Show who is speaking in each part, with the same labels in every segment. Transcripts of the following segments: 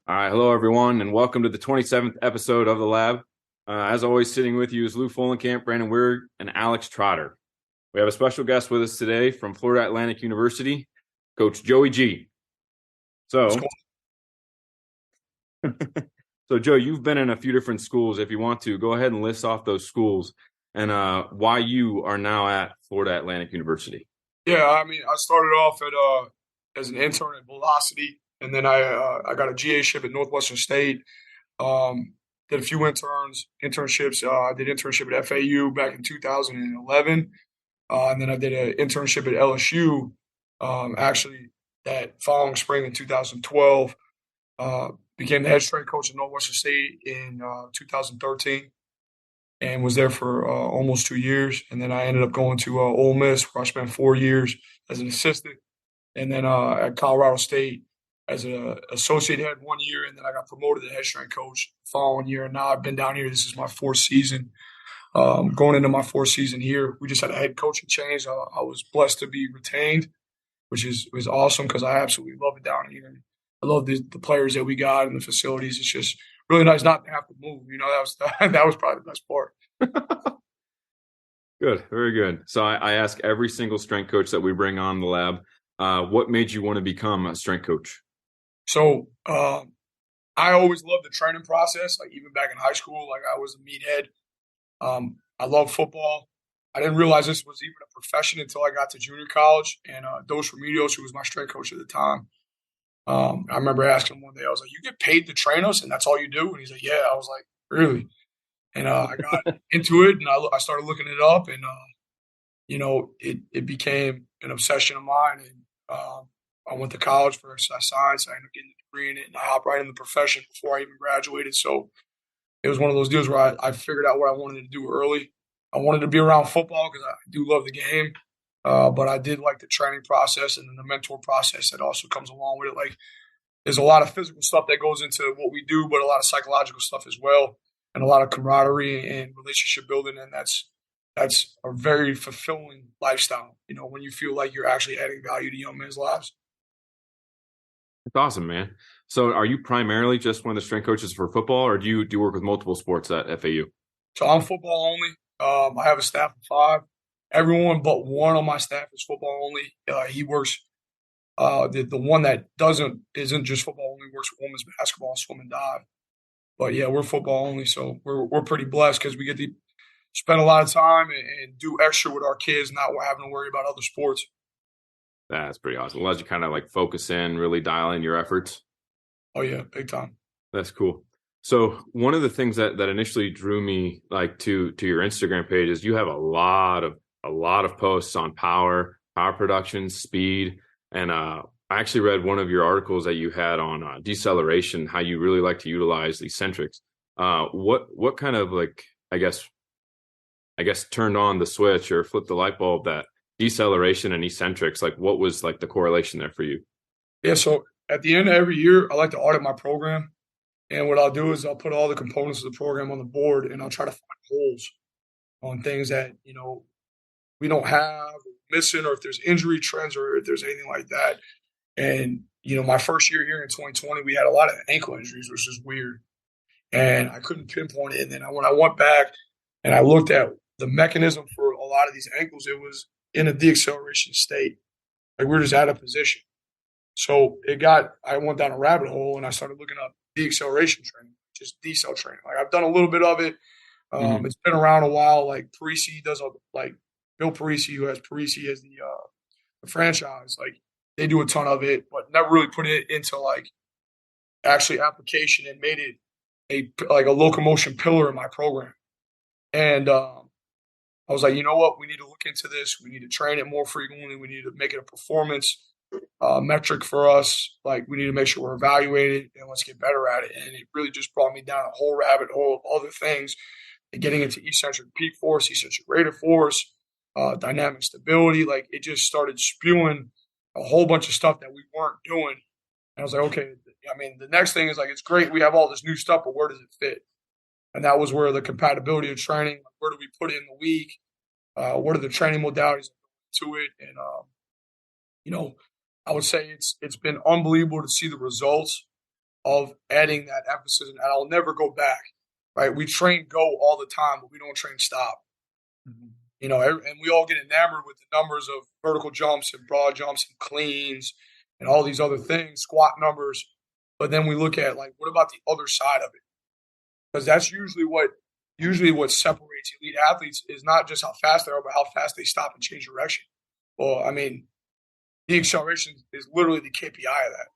Speaker 1: All right, hello everyone, and welcome to the 27th episode of The Lab. As always, sitting with you is Lou Folenkamp, Brandon Weird, and Alex Trotter. We have a special guest with us today from Florida Atlantic University, Coach Joey G. So, Joe, you've been in a few different schools. If you want to, go ahead and list off those schools and why you are now at Florida Atlantic University.
Speaker 2: Yeah, I started off as an intern at Velocity, and then I got a GA-ship at Northwestern State. Did a few internships. I did internship at FAU back in 2011, and then I did an internship at LSU, actually that following spring in 2012. Became the head strength coach at Northwestern State in 2013, and was there for almost 2 years. And then I ended up going to Ole Miss, where I spent 4 years as an assistant. And then at Colorado State as an associate head 1 year. And then I got promoted to head strength coach the following year. And now I've been down here. This is my fourth season. Going into my fourth season here, we just had a head coaching change. I was blessed to be retained, which was awesome because I absolutely love it down here. And I love the players that we got and the facilities. It's just really nice not to have to move. That was probably the best part.
Speaker 1: Good, very good. So I ask every single strength coach that we bring on the lab, what made you want to become a strength coach?
Speaker 2: So I always loved the training process. Like even back in high school, like I was a meathead. I love football. I didn't realize this was even a profession until I got to junior college. And Dos Remedios, who was my strength coach at the time, I remember asking him one day, I was like, "You get paid to train us, and that's all you do?" And he's like, "Yeah." I was like, "Really?" And I got into it, and I started looking it up, and it became an obsession of mine. And I went to college for exercise science. I ended up getting a degree in it, and I hopped right in the profession before I even graduated. So it was one of those deals where I figured out what I wanted to do early. I wanted to be around football because I do love the game. But I did like the training process and then the mentor process that also comes along with it. Like there's a lot of physical stuff that goes into what we do, but a lot of psychological stuff as well, and a lot of camaraderie and relationship building. And that's a very fulfilling lifestyle, when you feel like you're actually adding value to young men's lives.
Speaker 1: That's awesome, man. So are you primarily just one of the strength coaches for football, or do you work with multiple sports at FAU?
Speaker 2: So I'm football only. I have a staff of 5. Everyone but one on my staff is football only. He works. The one that isn't just football only works with women's basketball, swim and dive. But yeah, we're football only, so we're pretty blessed because we get to spend a lot of time and do extra with our kids, not having to worry about other sports.
Speaker 1: That's pretty awesome. Allows you kind of like focus in, really dial in your efforts.
Speaker 2: Oh yeah, big time.
Speaker 1: That's cool. So one of the things that initially drew me like to your Instagram page is you have a lot of posts on power production, speed, and I actually read one of your articles that you had on deceleration, how you really like to utilize eccentrics. What kind of like I guess turned on the switch or flipped the light bulb that deceleration and eccentrics, like what was like the correlation there for you?
Speaker 2: Yeah, so at the end of every year, I like to audit my program. And what I'll do is I'll put all the components of the program on the board, and I'll try to find holes on things that, we don't have, or missing, or if there's injury trends or if there's anything like that. And, my first year here in 2020, we had a lot of ankle injuries, which is weird. And I couldn't pinpoint it. And then when I went back and I looked at the mechanism for a lot of these ankles, it was in a deceleration state. Like we're just out of position. So I went down a rabbit hole and I started looking up deceleration training, just decel training. Like I've done a little bit of it. It's been around a while. Like Parisi does, like Bill Parisi, who has Parisi as the franchise. Like they do a ton of it, but never really put it into like actually application and made it a locomotion pillar in my program. And I was like, you know what? We need to look into this. We need to train it more frequently. We need to make it a performance metric for us. Like we need to make sure we're evaluated and let's get better at it. And it really just brought me down a whole rabbit hole of other things and getting into eccentric peak force, eccentric rate of force, dynamic stability. Like it just started spewing a whole bunch of stuff that we weren't doing. And I was like, okay, the next thing is like, it's great. We have all this new stuff, but where does it fit? And that was where the compatibility of training, like where do we put it in the week? What are the training modalities to it? And, I would say it's been unbelievable to see the results of adding that emphasis, and I'll never go back. Right? We train go all the time, but we don't train stop.
Speaker 3: Mm-hmm.
Speaker 2: You know, and we all get enamored with the numbers of vertical jumps and broad jumps and cleans and all these other things, squat numbers. But then we look at, like, what about the other side of it? Because that's usually what separates elite athletes is not just how fast they are, but how fast they stop and change direction. Well, I mean, the acceleration is literally the KPI of that.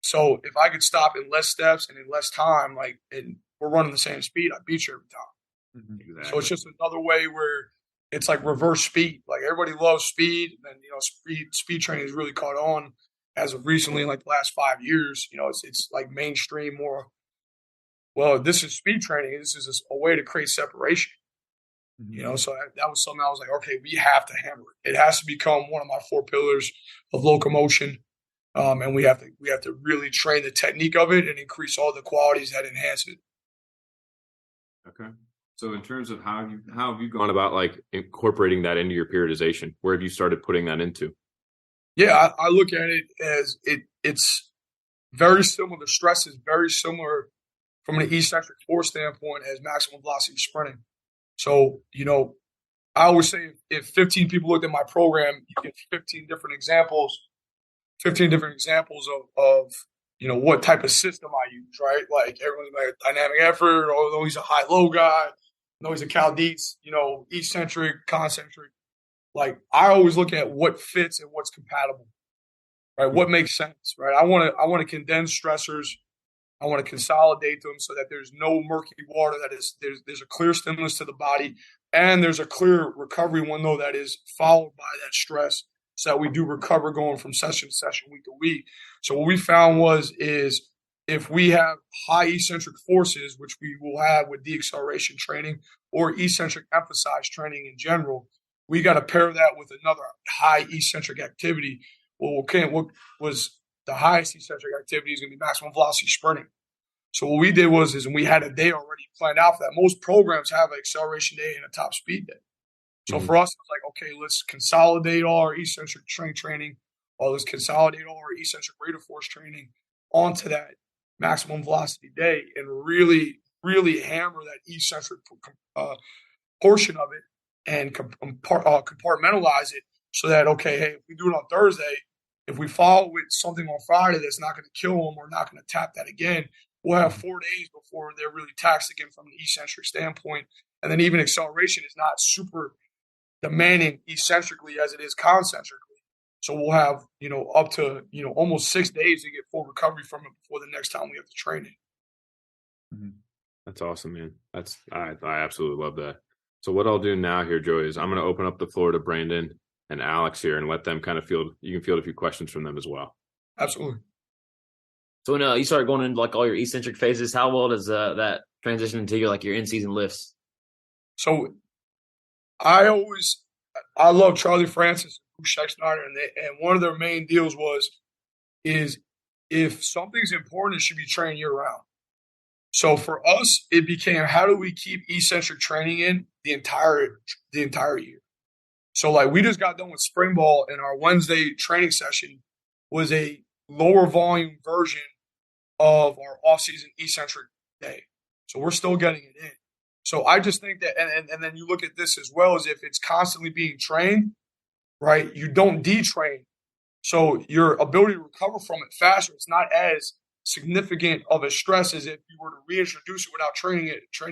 Speaker 2: So if I could stop in less steps and in less time, like, and we're running the same speed, I beat you every time.
Speaker 1: Exactly.
Speaker 2: So it's just another way where it's like reverse speed. Like, everybody loves speed, and speed training has really caught on as of recently, like the last 5 years. You know, it's like mainstream more. Well, this is speed training. This is a way to create separation.
Speaker 3: Mm-hmm.
Speaker 2: You know, so that was something I was like, okay, we have to hammer it. It has to become one of my 4 pillars of locomotion, and we have to really train the technique of it and increase all the qualities that enhance it.
Speaker 1: Okay. So in terms of how have you gone about like incorporating that into your periodization? Where have you started putting that into?
Speaker 2: Yeah, I look at it as it's very similar. The stress is very similar from an eccentric force standpoint as maximum velocity sprinting. So, you know, I always say if 15 people looked at my program, you get 15 different examples of you know, what type of system I use, right? Like, everyone's like a dynamic effort, although he's a high-low guy, no, he's a Chaldees, you know, eccentric, concentric. Like, I always look at what fits and what's compatible, right? What makes sense, right? I want to condense stressors. I want to consolidate them so that there's no murky water. There's a clear stimulus to the body, and there's a clear recovery window that is followed by that stress, so that we do recover going from session to session, week to week. So what we found is if we have high eccentric forces, which we will have with deceleration training or eccentric emphasized training in general, we got to pair that with another high eccentric activity. Well, what was the highest eccentric activity is going to be maximum velocity sprinting. So what we did was we had a day already planned out for that. Most programs have an acceleration day and a top speed day. So for us, it was like, okay, let's consolidate all our eccentric training, or let's consolidate all our eccentric rate of force training onto that maximum velocity day and really, really hammer that eccentric portion of it and compartmentalize it so that, okay, hey, if we do it on Thursday, if we follow with something on Friday that's not going to kill them, we're not going to tap that again. We'll have 4 days before they're really taxed again from an eccentric standpoint. And then even acceleration is not super demanding eccentrically as it is concentrically. So we'll have, you know, up to, you know, almost 6 days to get full recovery from it before the next time we have to train it.
Speaker 1: Mm-hmm. That's awesome, man. I absolutely love that. So what I'll do now here, Joey, is I'm going to open up the floor to Brandon and Alex here and let them kind of field a few questions from them as well.
Speaker 2: Absolutely.
Speaker 3: So when you start going into like all your eccentric phases, how well does that transition into your in-season lifts?
Speaker 2: So I love Charlie Francis, Schneider, and one of their main deals is if something's important, it should be trained year round. So for us, it became, how do we keep eccentric training in the entire year? So, like, we just got done with spring ball, and our Wednesday training session was a lower volume version of our off-season eccentric day. So we're still getting it in. So I just think that, and then you look at this as well, as if it's constantly being trained, right? You don't detrain. So your ability to recover from it faster, it's not as significant of a stress as if you were to reintroduce it without training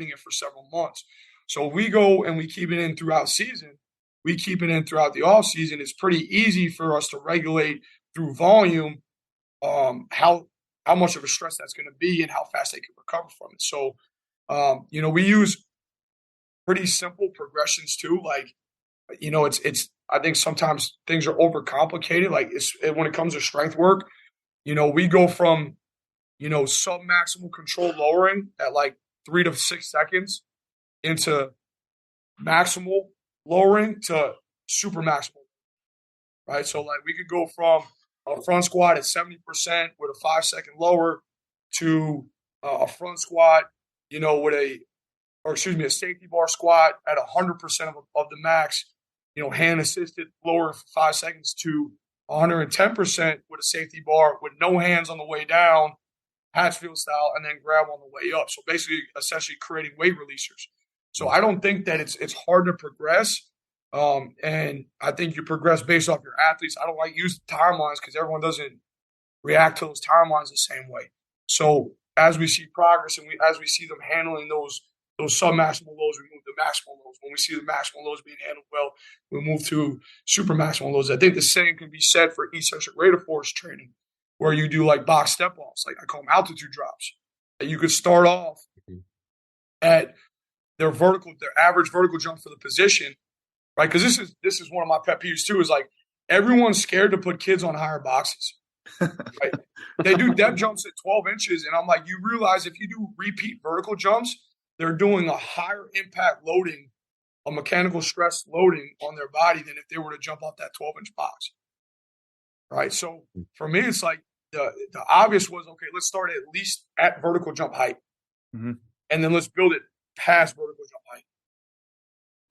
Speaker 2: it for several months. So we go and we keep it in throughout season. We keep it in throughout the off season. It's pretty easy for us to regulate through volume how much of a stress that's going to be and how fast they can recover from it. So, you know, we use pretty simple progressions too. Like, you know, it's I think sometimes things are overcomplicated. Like, when it comes to strength work, you know, we go from, you know, sub-maximal control lowering at like 3 to 6 seconds into maximal lowering to super maximal, right? So, like, we could go from a front squat at 70% with a 5-second lower to a front squat, you know, with a safety bar squat at 100% of the max, you know, hand assisted lower for 5 seconds to 110% with a safety bar with no hands on the way down Hatchfield style, and then grab on the way up. So basically, essentially creating weight releasers. So I don't think that it's hard to progress. And I think you progress based off your athletes. I don't like using timelines because everyone doesn't react to those timelines the same way. So as we see progress and as we see them handling those sub-maximal loads, we move to maximal loads. When we see the maximal loads being handled well, we move to super maximal loads. I think the same can be said for eccentric rate of force training, where you do like box step-offs, like I call them altitude drops. That you could start off at their average vertical jump for the position, right? Because this is one of my pet peeves too, is like everyone's scared to put kids on higher boxes. Right? They do depth jumps at 12 inches, and I'm like, you realize if you do repeat vertical jumps, they're doing a higher impact loading, a mechanical stress loading on their body than if they were to jump off that 12-inch box. Right? So for me, it's like the obvious was, okay, let's start at least at vertical jump height.
Speaker 4: Mm-hmm.
Speaker 2: And then let's build it past vertical jump height.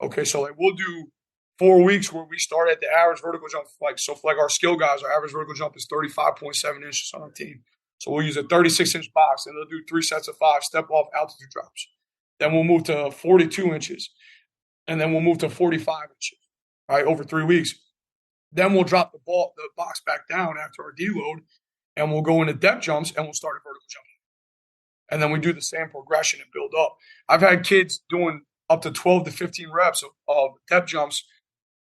Speaker 2: Okay, so like we'll do 4 weeks where we start at the average vertical jump. For our skill guys, our average vertical jump is 35.7 inches on our team. So we'll use a 36-inch box, and they'll do 3 sets of 5 step-off altitude drops. Then we'll move to 42 inches, and then we'll move to 45 inches, right, over 3 weeks. Then we'll drop the box back down after our deload, and we'll go into depth jumps, and we'll start a vertical jump. And then we do the same progression and build up. I've had kids doing up to 12 to 15 reps of depth jumps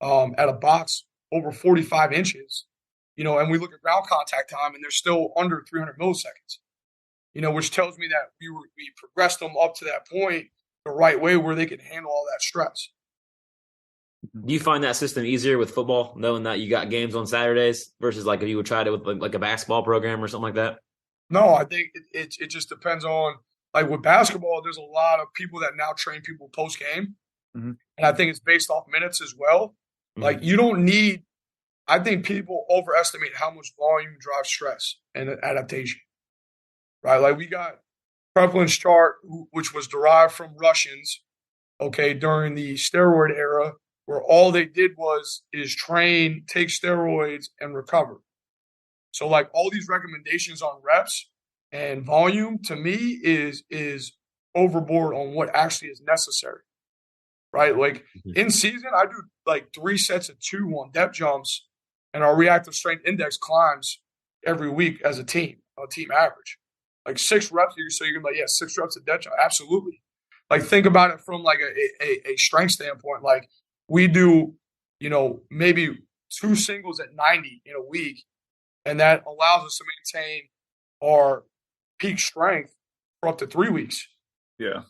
Speaker 2: at a box over 45 inches, and we look at ground contact time, and they're still under 300 milliseconds, which tells me that we progressed them up to that point the right way where they can handle all that stress.
Speaker 3: Do you find that system easier with football, knowing that you got games on Saturdays versus like if you would try it with like a basketball program or something like that?
Speaker 2: No, I think it just depends on, like with basketball, there's a lot of people that now train people post game.
Speaker 4: Mm-hmm.
Speaker 2: And I think it's based off minutes as well. Mm-hmm. Like you don't need, I think people overestimate how much volume drives stress and adaptation, right? Like we got prevalence chart, which was derived from Russians, okay, during the steroid era, where all they did is train, take steroids, and recover. So like all these recommendations on reps and volume to me is overboard on what actually is necessary, right? Like in season, I do like 3 sets of 2 on depth jumps, and our reactive strength index climbs every week as a team average. Like 6 reps, so you're gonna be like, 6 reps of depth jump, absolutely. Like think about it from like a strength standpoint. Like we do, maybe 2 singles at 90 in a week. And that allows us to maintain our peak strength for up to 3 weeks.
Speaker 4: Yeah.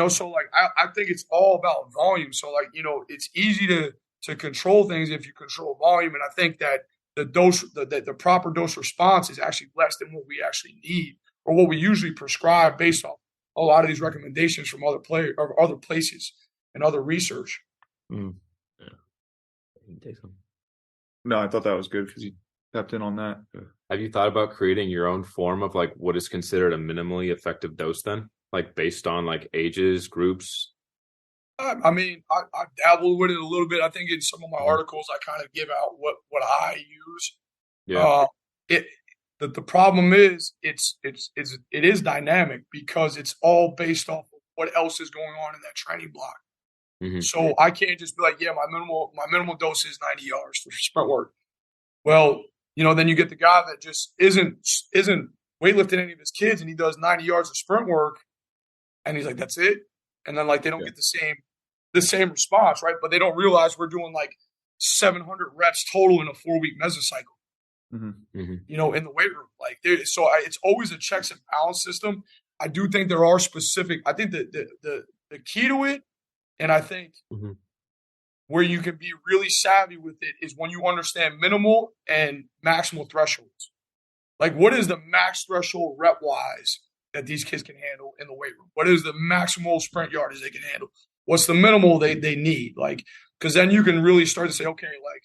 Speaker 2: So like I think it's all about volume. So like, it's easy to control things if you control volume. And I think that the proper dose response is actually less than what we actually need or what we usually prescribe based on a lot of these recommendations from other places and other research.
Speaker 3: Mm. Yeah.
Speaker 4: No, I thought that was good because you tapped in on that.
Speaker 1: Have you thought about creating your own form of like what is considered a minimally effective dose then? Like based on like ages, groups?
Speaker 2: I mean, I dabbled with it a little bit. I think in some of my articles, I kind of give out what I use.
Speaker 1: Yeah.
Speaker 2: The problem is it is dynamic because it's all based off of what else is going on in that training block.
Speaker 1: Mm-hmm.
Speaker 2: So I can't just be like, my minimal dose is 90 yards for sprint work. Well, then you get the guy that just isn't weightlifting any of his kids, and he does 90 yards of sprint work, and he's like, that's it. And then like they don't get the same response, right? But they don't realize we're doing like 700 reps total in a 4-week mesocycle.
Speaker 4: Mm-hmm.
Speaker 2: Mm-hmm. In the weight room, like it's always a checks and balance system. I do think there are specific. I think that the key to it, and I think where you can be really savvy with it is when you understand minimal and maximal thresholds. Like, what is the max threshold rep-wise that these kids can handle in the weight room? What is the maximal sprint yardage they can handle? What's the minimal they need? Like, because then you can really start to say, okay, like,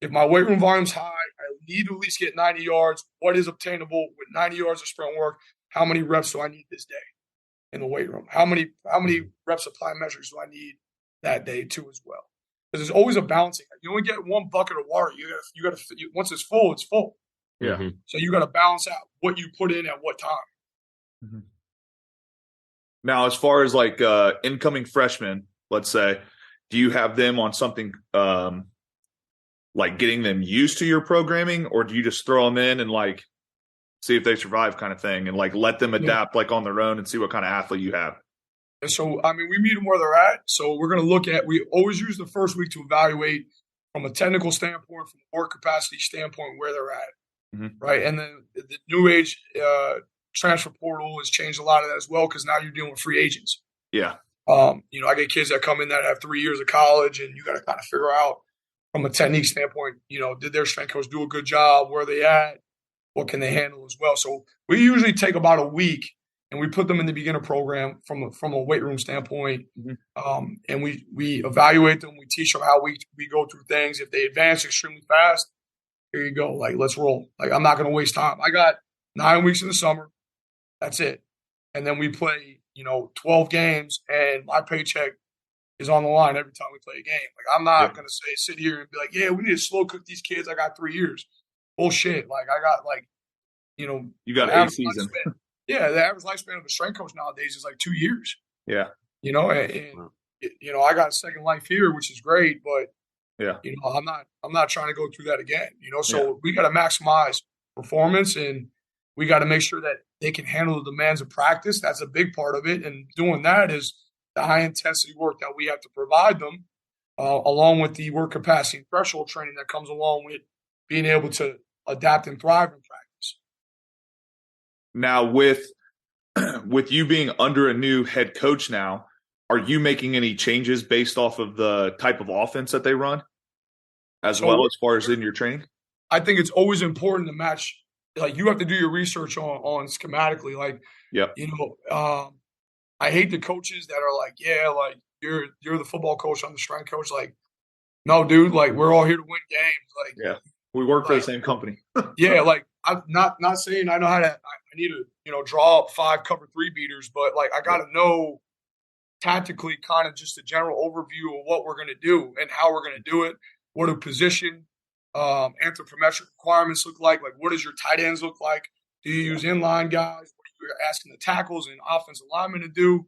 Speaker 2: if my weight room volume's high, I need to at least get 90 yards. What is obtainable with 90 yards of sprint work? How many reps do I need this day in the weight room? How many reps of plyometrics measures do I need that day too as well? Because there's always a balancing. You only get 1 bucket of water. You got to once it's full, it's full.
Speaker 4: Yeah.
Speaker 2: So you got to balance out what you put in at what time.
Speaker 4: Mhm. Now, as far as like incoming freshmen, let's say, do you have them on something like getting them used to your programming, or do you just throw them in and like see if they survive kind of thing and like let them adapt like on their own and see what kind of athlete you have?
Speaker 2: And so, I mean, we meet them where they're at. So we're going to look at, we always use the first week to evaluate from a technical standpoint, from a work capacity standpoint, where they're at, right? And then the new age transfer portal has changed a lot of that as well because now you're dealing with free agents.
Speaker 4: Yeah.
Speaker 2: You know, I get kids that come in that have 3 years of college, and you got to kind of figure out from a technique standpoint, you know, did their strength coach do a good job? Where are they at? What can they handle as well? So we usually take about a week and we put them in the beginner program from a weight room standpoint. And we evaluate them. We teach them how we go through things. If they advance extremely fast, here you go. Like, let's roll. Like, I'm not going to waste time. I got 9 weeks in the summer. That's it. And then we play, you know, 12 games, and my paycheck is on the line every time we play a game. Like, I'm not going to sit here and be like, yeah, we need to slow cook these kids. I got 3 years. Bullshit. Like, I got, like, you know,
Speaker 4: you got a season.
Speaker 2: Yeah, the average lifespan of a strength coach nowadays is like 2 years.
Speaker 4: Yeah.
Speaker 2: You know, and you know, I got a second life here, which is great, but you know, I'm not trying to go through that again. You know, so we got to maximize performance, and we got to make sure that they can handle the demands of practice. That's a big part of it, and doing that is the high intensity work that we have to provide them, along with the work capacity and threshold training that comes along with being able to adapt and thrive in practice.
Speaker 4: Now, with you being under a new head coach now, are you making any changes based off of the type of offense that they run as well, as far as in your training?
Speaker 2: I think it's always important to match. Like, you have to do your research on schematically. Like, you know, I hate the coaches that are like, yeah, like you're the football coach, I'm the strength coach. Like, no, dude, like we're all here to win games. Like,
Speaker 4: we work for the same company.
Speaker 2: Like, I'm not saying I know how to. I need to, you know, draw up 5 cover 3 beaters, but like I got to know tactically kind of just a general overview of what we're going to do and how we're going to do it. What do position anthropometric requirements look like? Like, what does your tight ends look like? Do you use inline guys? What are you asking the tackles and offensive linemen to do?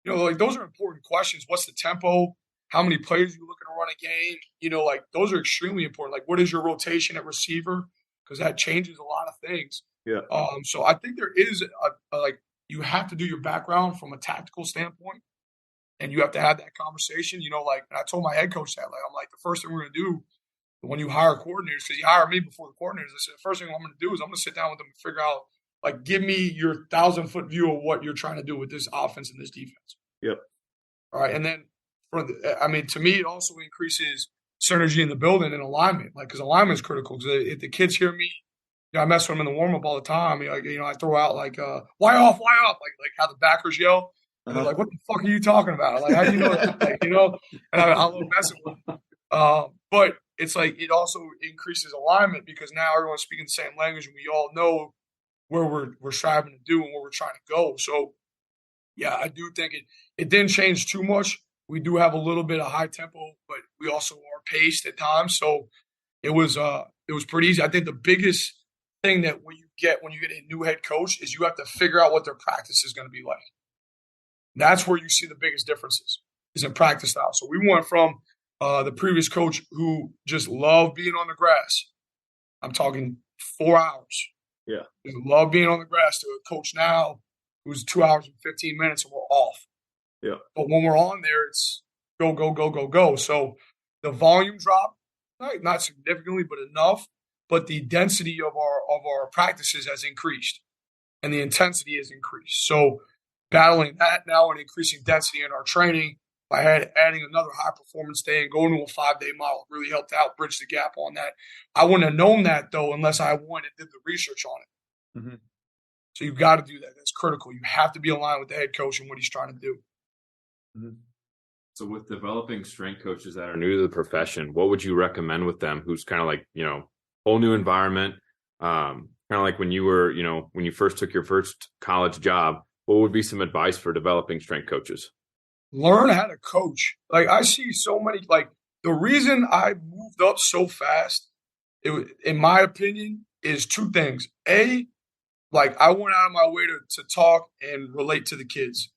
Speaker 2: You know, like, those are important questions. What's the tempo? How many plays are you looking to run a game? You know, like, those are extremely important. Like, what is your rotation at receiver? Because that changes a lot of things. So I think there is like, you have to do your background from a tactical standpoint, and you have to have that conversation. You know, like, I told my head coach that, like, I'm like, the first thing we're going to do when you hire coordinators, because you hire me before the coordinators, I said, the first thing I'm going to do is I'm going to sit down with them and figure out, like, give me your 1,000-foot view of what you're trying to do with this offense and this defense. All right. And then, to me, it also increases synergy in the building and alignment, like, because alignment is critical. Because if the kids hear me, you know, I mess with them in the warm-up all the time. You know, I throw out, like, why off, like how the backers yell. And they're like, what the fuck are you talking about? Like, how do you know that? Like, you know, and I love messing with them. But it's like, it also increases alignment because now everyone's speaking the same language, and we all know where we're striving to do and where we're trying to go. So, yeah, I do think it didn't change too much. We do have a little bit of high tempo, but we also are paced at times. So it was pretty easy. I think the biggest thing that when you get a new head coach is you have to figure out what their practice is going to be like. That's where you see the biggest differences, is in practice style. So we went from the previous coach who just loved being on the grass. I'm talking 4 hours. Just loved being on the grass, to a coach now who's 2 hours and 15 minutes and we're off. But when we're on there, it's go, go, go, go, go. So the volume dropped, not significantly, but enough. But the density of our practices has increased, and the intensity has increased. So battling that now and increasing density in our training by adding another high performance day and going to a 5-day model really helped out bridge the gap on that. I wouldn't have known that, though, unless I went and did the research on it. So you've got to do that. That's critical. You have to be aligned with the head coach and what he's trying to do.
Speaker 1: So with developing strength coaches that are new to the profession, what would you recommend with them who's kind of like, you know, whole new environment, kind of like when you were, you know, when you first took your first college job, what would be some advice for developing strength coaches?
Speaker 2: Learn how to coach. Like, I see so many, like, the reason I moved up so fast, in my opinion, is 2 things. A, like I went out of my way to talk and relate to the kids.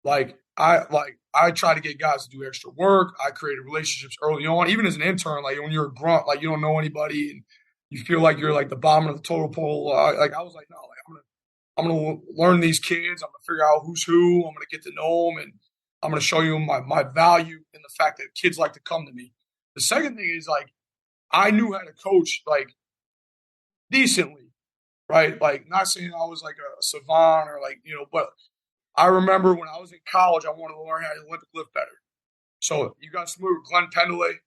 Speaker 2: I try to get guys to do extra work. I created relationships early on, even as an intern. Like when you're a grunt, like you don't know anybody and you feel like you're like the bottom of the total pole. Like I was like, no, like I'm gonna learn these kids. I'm gonna figure out who's who. I'm gonna get to know them, and I'm gonna show you my value in the fact that kids like to come to me. The second thing is like I knew how to coach like decently, right? Like not saying I was like a savant or like but I remember when I was in college, I wanted to learn how to Olympic lift better. So you guys familiar with Glenn Pendley,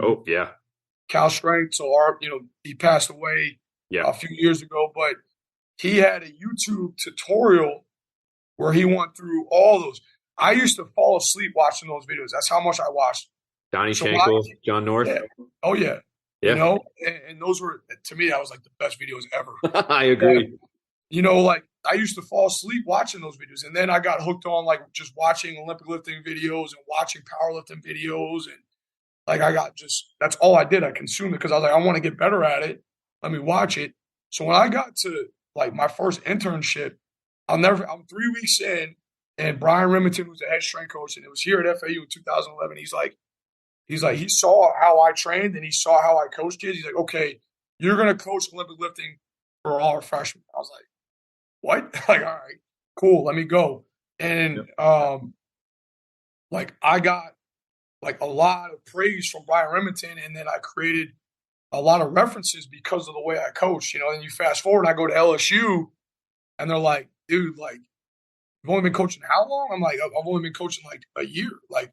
Speaker 1: Oh yeah,
Speaker 2: Cal Strength. So he passed away
Speaker 1: yeah.
Speaker 2: a few years ago, but he had a YouTube tutorial where he went through all those. I used to fall asleep watching those videos. That's how much I watched.
Speaker 1: Donnie
Speaker 2: So
Speaker 1: Shankle, John North.
Speaker 2: Yeah. Oh yeah.
Speaker 1: Yeah.
Speaker 2: And those were, to me, that was like the best videos ever.
Speaker 1: I agree.
Speaker 2: Like I used to fall asleep watching those videos. And then I got hooked on like just watching Olympic lifting videos and watching powerlifting videos. And like that's all I did. I consumed it because I was like, I want to get better at it. Let me watch it. So when I got to like my first internship, I'm 3 weeks in, and Brian Remington, who's the head strength coach, and it was here at FAU in 2011. He saw how I trained and he saw how I coached kids. He's like, okay, you're going to coach Olympic lifting for all our freshmen. I was like, what? Like, all right, cool. Let me go. And like I got like a lot of praise from Brian Remington, and then I created a lot of references because of the way I coach. And you fast forward, and I go to LSU, and they're like, dude, like, you've only been coaching how long? I'm like, I've only been coaching like a year, like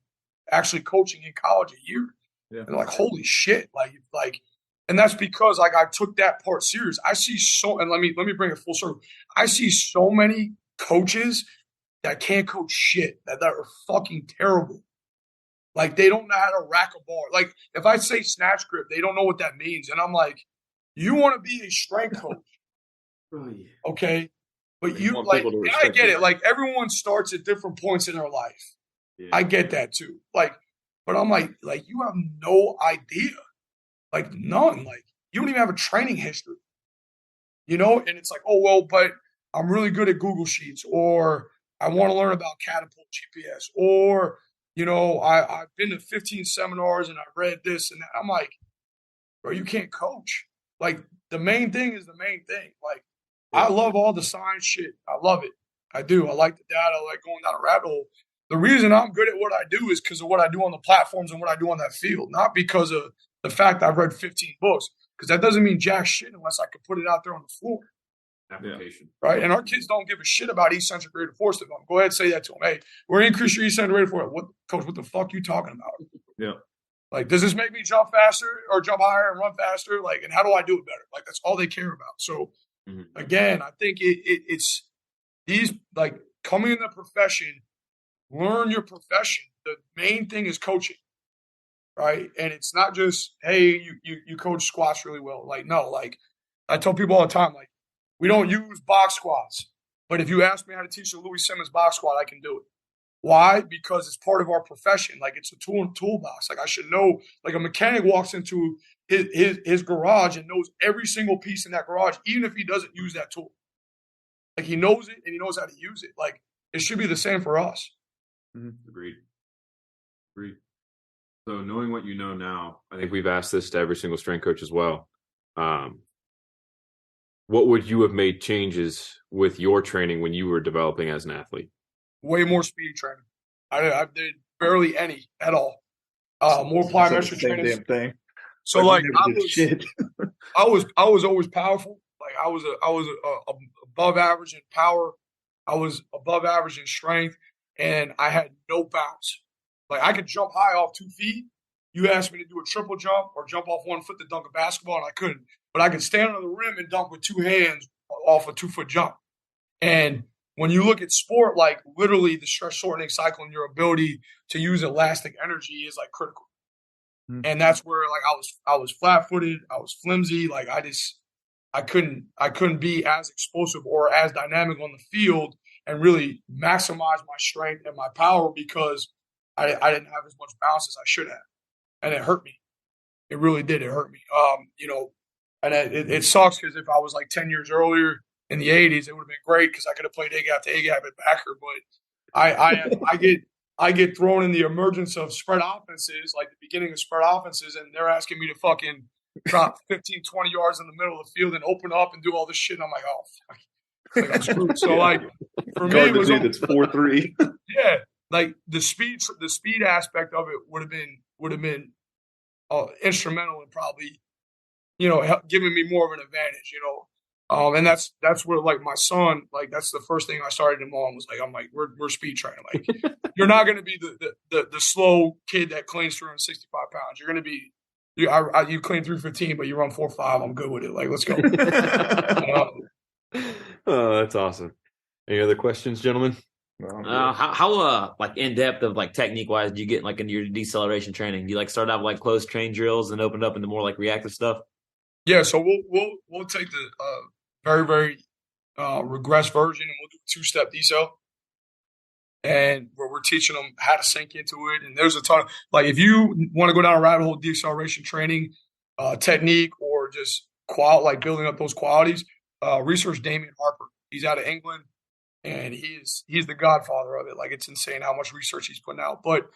Speaker 2: actually coaching in college a year.
Speaker 4: Yeah.
Speaker 2: And they're like, holy shit. Like, and that's because like I took that part serious. I see and let me bring it full circle. I see so many coaches that can't coach shit, that are fucking terrible. Like they don't know how to rack a bar. Like if I say snatch grip, they don't know what that means. And I'm like, you want to be a strength coach.
Speaker 3: Oh, yeah.
Speaker 2: Okay. But
Speaker 4: They
Speaker 2: you
Speaker 4: want
Speaker 2: like,
Speaker 4: people to
Speaker 2: and I
Speaker 4: respect
Speaker 2: get
Speaker 4: you.
Speaker 2: it. Like everyone starts at different points in their life.
Speaker 3: Yeah.
Speaker 2: I get that too. Like, but I'm like you have no idea. Like none. Like you don't even have a training history. And it's like, oh well, but I'm really good at Google Sheets, or I want to learn about Catapult GPS, or I've been to 15 seminars and I read this and that. I'm like, bro, you can't coach. Like the main thing is the main thing. Like I love all the science shit. I love it. I do. I like the data. I like going down a rabbit hole. The reason I'm good at what I do is because of what I do on the platforms and what I do on that field, not because of the fact I've read 15 books, because that doesn't mean jack shit unless I can put it out there on the floor.
Speaker 1: Application.
Speaker 2: Right? And our kids don't give a shit about eccentric rate of force development. Go ahead and say that to them. Hey, we're going to increase your eccentric rate of force. What, coach, what the fuck you talking about?
Speaker 4: Yeah.
Speaker 2: Like, does this make me jump faster or jump higher and run faster? Like, and how do I do it better? Like, that's all they care about. So, again, I think it's these, like, coming in the profession, learn your profession. The main thing is coaching, right? And it's not just, hey, you coach squats really well. Like, no, like, I tell people all the time, like, we don't use box squats. But if you ask me how to teach a Louis Simmons box squat, I can do it. Why? Because it's part of our profession. Like it's a tool and toolbox. Like I should know, like a mechanic walks into his garage and knows every single piece in that garage, even if he doesn't use that tool. Like he knows it and he knows how to use it. Like it should be the same for us.
Speaker 1: Agreed. So knowing what you know now, I think we've asked this to every single strength coach as well. What would you have made changes with your training when you were developing as an athlete?
Speaker 2: Way more speed training. I did barely any at all. More plyometric training.
Speaker 4: Damn thing.
Speaker 2: So like I was always powerful. Like I was above average in power. I was above average in strength, and I had no bounce. Like I could jump high off 2 feet. You asked me to do a triple jump or jump off 1 foot to dunk a basketball, and I couldn't. But I could stand on the rim and dunk with 2 hands off a 2-foot jump. And when you look at sport, like literally the stress shortening cycle and your ability to use elastic energy is like critical. And that's where like I was flat footed, I was flimsy, like I couldn't be as explosive or as dynamic on the field and really maximize my strength and my power because I didn't have as much bounce as I should have. And it hurt me. It really did. It hurt me. And it sucks because if I was like 10 years earlier, in the 80s, it would have been great because I could have played A-gap to A-gap at backer. But I get thrown in the emergence of spread offenses, like the beginning of spread offenses, and they're asking me to fucking drop 15, 20 yards in the middle of the field and open up and do all this shit. And I'm like, oh, fuck. Like, I'm screwed. So, like, for me, it was
Speaker 4: it's 4-3.
Speaker 2: Yeah, like the speed aspect of it would have been instrumental in probably, giving me more of an advantage, and that's where, like, my son, like, that's the first thing I started him on was like, I'm like, we're speed training. Like, you're not going to be the slow kid that cleans 365 pounds. You're going to be, you clean 315, but you run 4.5. I'm good with it. Like, let's go.
Speaker 1: Oh, that's awesome. Any other questions, gentlemen?
Speaker 3: How like in depth of like technique wise do you get like into your deceleration training? Do you like start out with like close train drills and open up into more like reactive stuff?
Speaker 2: Yeah, so we'll take the very, very regressed version, and we'll do a 2-step decel, and where we're teaching them how to sink into it. And there's a ton of, like, if you want to go down a rabbit hole, deceleration training technique, or just like building up those qualities, research Damian Harper. He's out of England, and he's the godfather of it. Like, it's insane how much research he's putting out. But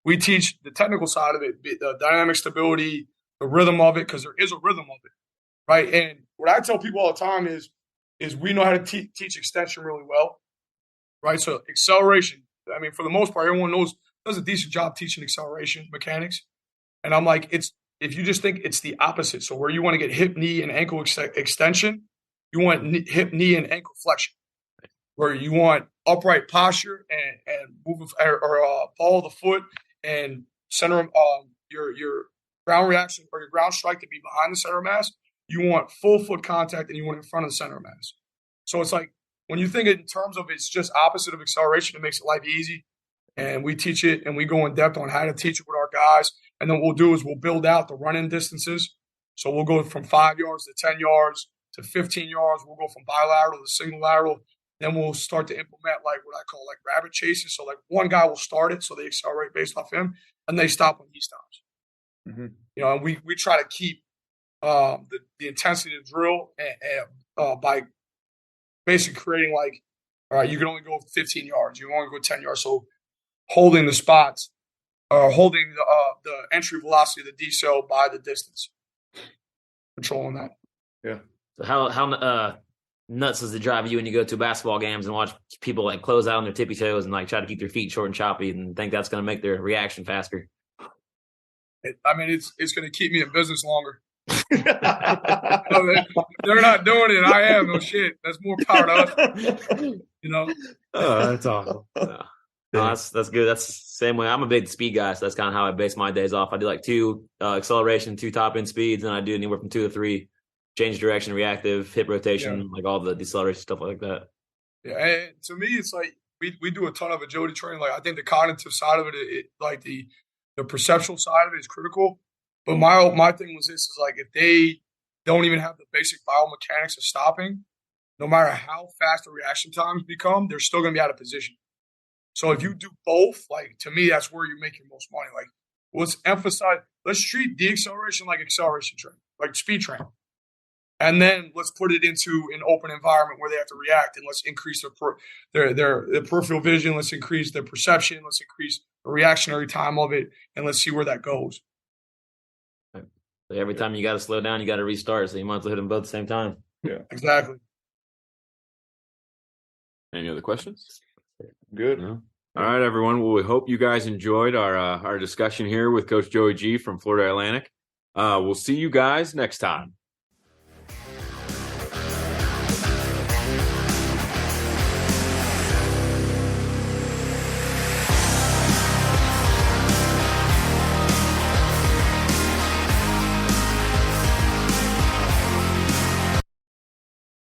Speaker 2: we teach the technical side of it, the dynamic stability, the rhythm of it, because there is a rhythm of it, right? And what I tell people all the time is we know how to teach extension really well, right? So acceleration, I mean, for the most part, everyone does a decent job teaching acceleration mechanics. And I'm like, if you just think it's the opposite. So where you want to get hip, knee, and ankle extension, you want hip, knee, and ankle flexion. Where you want upright posture and move or follow the foot and center your ground reaction or your ground strike to be behind the center of mass. You want full foot contact, and you want it in front of the center of mass. So it's like, when you think in terms of it's just opposite of acceleration, it makes life easy. And we teach it, and we go in depth on how to teach it with our guys. And then what we'll do is we'll build out the run-in distances. So we'll go from 5 yards to 10 yards to 15 yards. We'll go from bilateral to single lateral. Then we'll start to implement like what I call like rabbit chases. So like one guy will start it, so they accelerate based off him, and they stop when he stops. Mm-hmm. And we try to keep the intensity of the drill and by basically creating like, all right, you can only go 15 yards. You can only go 10 yards. So holding the spots, holding the entry velocity of the decel by the distance, controlling that.
Speaker 4: Yeah.
Speaker 3: So how nuts does it drive you when you go to basketball games and watch people like close out on their tippy toes and like try to keep their feet short and choppy and think that's going to make their reaction faster?
Speaker 2: It's going to keep me in business longer. They're not doing it. I am. No shit. That's more power to us.
Speaker 1: Oh, that's awesome.
Speaker 3: No, that's good. That's the same way. I'm a big speed guy, so that's kind of how I base my days off. I do like 2 acceleration, 2 top end speeds, and I do anywhere from 2 to 3 change direction, reactive, hip rotation, like all the deceleration stuff like that.
Speaker 2: Yeah, and to me, it's like we do a ton of agility training. Like, I think the cognitive side of it like the perceptual side of it is critical. But my thing was this is like, if they don't even have the basic biomechanics of stopping, no matter how fast the reaction times become, they're still going to be out of position. So if you do both, like, to me, that's where you make your most money. Like, let's treat deceleration like acceleration training, like speed training. And then let's put it into an open environment where they have to react, and let's increase their peripheral vision. Let's increase their perception. Let's increase the reactionary time of it, and let's see where that goes.
Speaker 3: So every time you got to slow down, you got to restart. So you might as well hit them both at the same time.
Speaker 2: Yeah, exactly.
Speaker 1: Any other questions?
Speaker 4: Good.
Speaker 1: No? All right, everyone. Well, we hope you guys enjoyed our discussion here with Coach Joey G from Florida Atlantic. We'll see you guys next time.